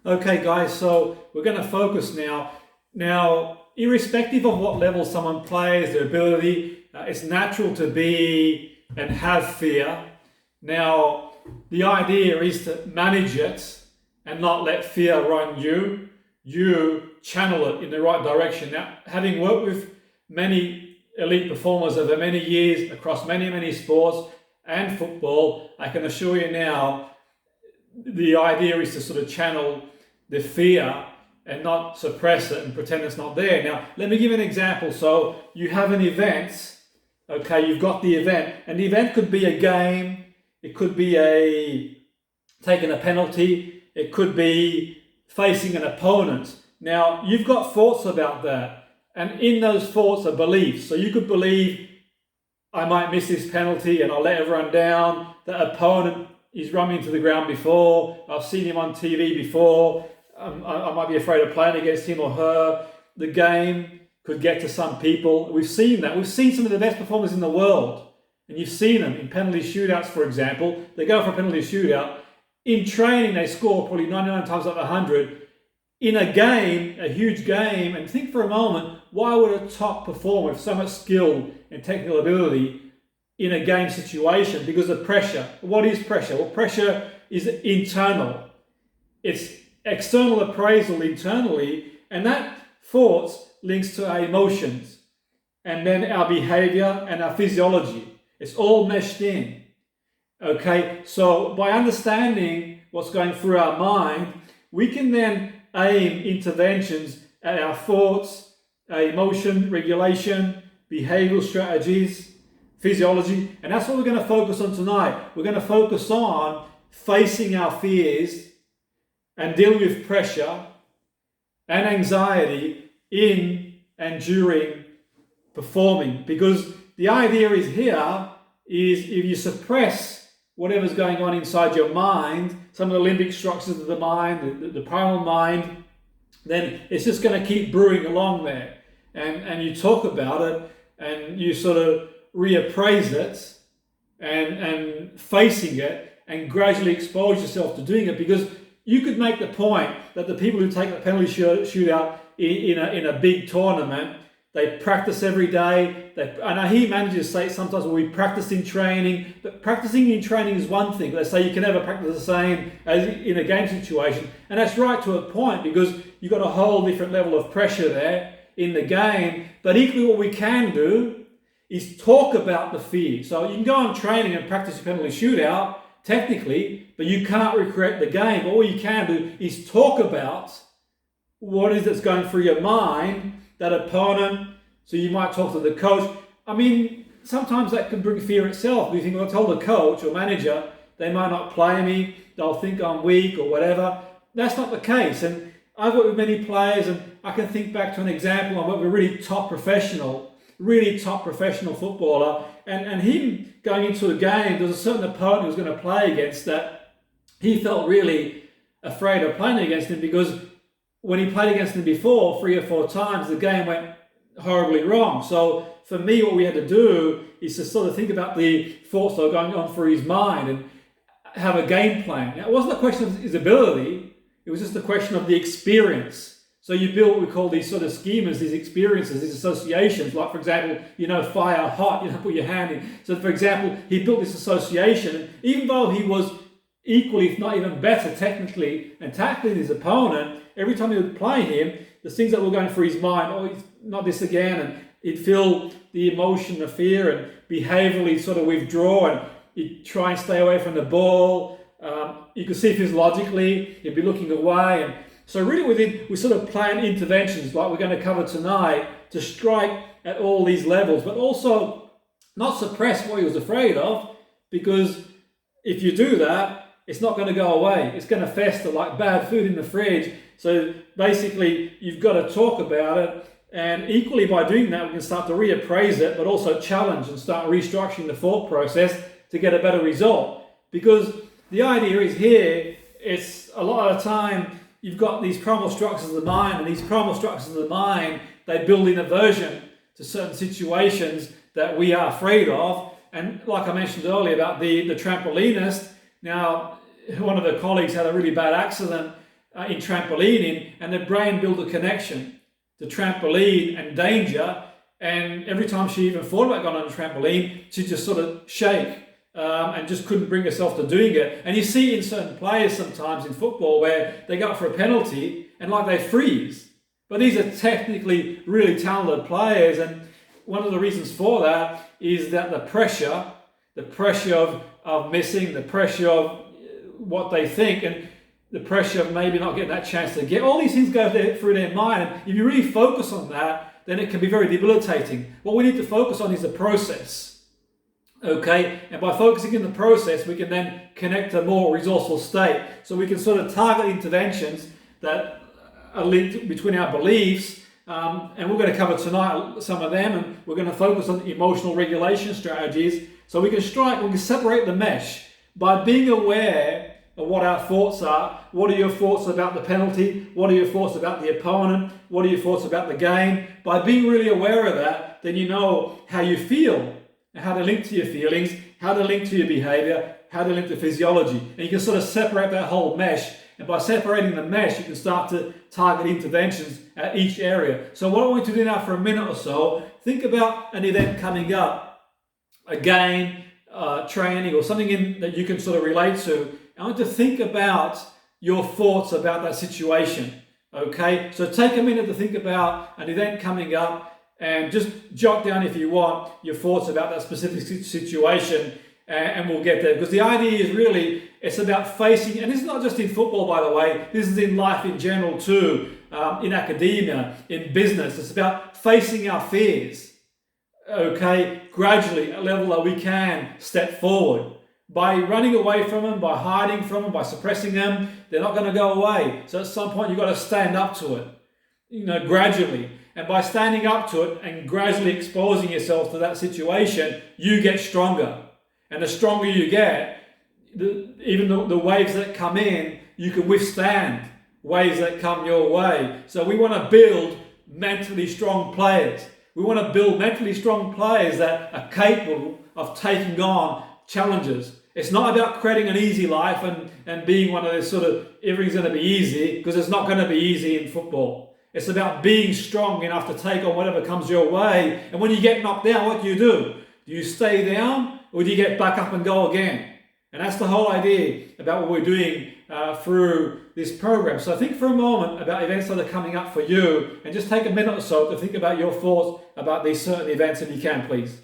Okay, guys, so we're going to focus now. Now, irrespective of what level someone plays, their ability, it's natural to be and have fear. Now, the idea is to manage it and not let fear run you. You channel it in the right direction. Now, having worked with many elite performers over many years across many sports and football, I can assure you now the idea is to sort of channel the fear and not suppress it and pretend it's not there. Now, let me give you an example. So you have an event, okay, you've got the event, and the event could be a game, it could be taking a penalty, it could be facing an opponent. Now, you've got thoughts about that, and in those thoughts are beliefs. So you could believe, I might miss this penalty and I'll let everyone down. The opponent, he's run me into the ground before. I've seen him on TV before. I might be afraid of playing against him or her. The game could get to some people. We've seen that. We've seen some of the best performers in the world. And you've seen them in penalty shootouts, for example. They go for a penalty shootout. In training, they score probably 99 times out of 100. In a game, a huge game, and think for a moment, why would a top performer with so much skill and technical ability in a game situation? Because of pressure. What is pressure? Well, pressure is internal. It's external appraisal internally, and that thoughts links to our emotions, and then our behavior and our physiology. It's all meshed in. Okay, so by understanding what's going through our mind, we can then aim interventions at our thoughts, our emotion regulation, behavioral strategies, physiology, and that's what we're going to focus on tonight. We're going to focus on facing our fears and dealing with pressure and anxiety in and during performing. Because the idea is here is if you suppress whatever's going on inside your mind, some of the limbic structures of the mind, the primal mind, then it's just going to keep brewing along there. And you talk about it and you sort of reappraise it and facing it and gradually expose yourself to doing it, because you could make the point that the people who take a penalty shootout in a big tournament, they practice every day. And I hear managers say sometimes, well, we practice in training, but practicing in training is one thing. They say you can never practice the same as in a game situation. And that's right to a point, because you've got a whole different level of pressure there in the game. But equally what we can do is talk about the fear. So you can go on training and practice a penalty shootout, technically, but you can't recreate the game. All you can do is talk about what is that's going through your mind, that opponent. So you might talk to the coach. I mean, sometimes that can bring fear itself. You think, well, I'll tell the coach or manager, they might not play me, they'll think I'm weak or whatever. That's not the case. And I've worked with many players, and I can think back to an example. I worked with a really top professional footballer, and him going into a game, there was a certain opponent who was going to play against that he felt really afraid of playing against him, because when he played against him before 3 or 4 times, the game went horribly wrong. So for me, what we had to do is to sort of think about the thoughts that were going on through his mind and have a game plan. Now, it wasn't a question of his ability, it was just a question of the experience. So you build what we call these sort of schemas, these experiences, these associations. Like, for example, fire hot, put your hand in. So, for example, he built this association. And even though he was equally, if not even better technically and tackling his opponent, every time he would play him, the things that were going through his mind, oh, not this again, and he'd feel the emotion of fear, and behaviorally sort of withdraw, and he'd try and stay away from the ball. You could see physiologically, he'd be looking away. And so really we sort of plan interventions like we're going to cover tonight to strike at all these levels, but also not suppress what he was afraid of, because if you do that, it's not going to go away. It's going to fester like bad food in the fridge. So basically, you've got to talk about it. And equally by doing that, we can start to reappraise it, but also challenge and start restructuring the thought process to get a better result. Because the idea is here, it's a lot of the time, you've got these primal structures of the mind, and these primal structures of the mind, they build in aversion to certain situations that we are afraid of. And like I mentioned earlier about the trampolinist, now one of the colleagues had a really bad accident, in trampolining, and the brain built a connection to trampoline and danger. And every time she even thought about going on a trampoline, she'd just sort of shake and just couldn't bring herself to doing it. And you see in certain players sometimes in football where they go up for a penalty and like they freeze. But these are technically really talented players, and one of the reasons for that is that the pressure of missing, the pressure of what they think, and the pressure of maybe not getting that chance to get, all these things go through their mind. And if you really focus on that, then it can be very debilitating. What we need to focus on is the process. Okay, and by focusing on the process, we can then connect to a more resourceful state. So we can sort of target interventions that are linked between our beliefs, and we're going to cover tonight some of them, and we're going to focus on emotional regulation strategies. So we can separate the mesh by being aware of what our thoughts are. What are your thoughts about the penalty? What are your thoughts about the opponent? What are your thoughts about the game? By being really aware of that, then you know how you feel, and how to link to your feelings, how to link to your behavior, how to link to physiology. And you can sort of separate that whole mesh. And by separating the mesh, you can start to target interventions at each area. So what I want you to do now for a minute or so, think about an event coming up, a game, training, or something that you can sort of relate to. I want you to think about your thoughts about that situation. Okay, so take a minute to think about an event coming up, and just jot down, if you want, your thoughts about that specific situation, and we'll get there. Because the idea is really, it's about facing, and this is not just in football, by the way, this is in life in general too, in academia, in business. It's about facing our fears, okay, gradually, at a level that we can step forward. By running away from them, by hiding from them, by suppressing them, they're not going to go away. So at some point, you've got to stand up to it, gradually. And by standing up to it and gradually exposing yourself to that situation, you get stronger. And the stronger you get, even the waves that come in, you can withstand waves that come your way. So we want to build mentally strong players. We want to build mentally strong players that are capable of taking on challenges. It's not about creating an easy life and being one of those sort of everything's going to be easy, because it's not going to be easy in football. It's about being strong enough to take on whatever comes your way. And when you get knocked down, what do? Do you stay down, or do you get back up and go again? And that's the whole idea about what we're doing through this program. So think for a moment about events that are coming up for you, and just take a minute or so to think about your thoughts about these certain events, if you can, please.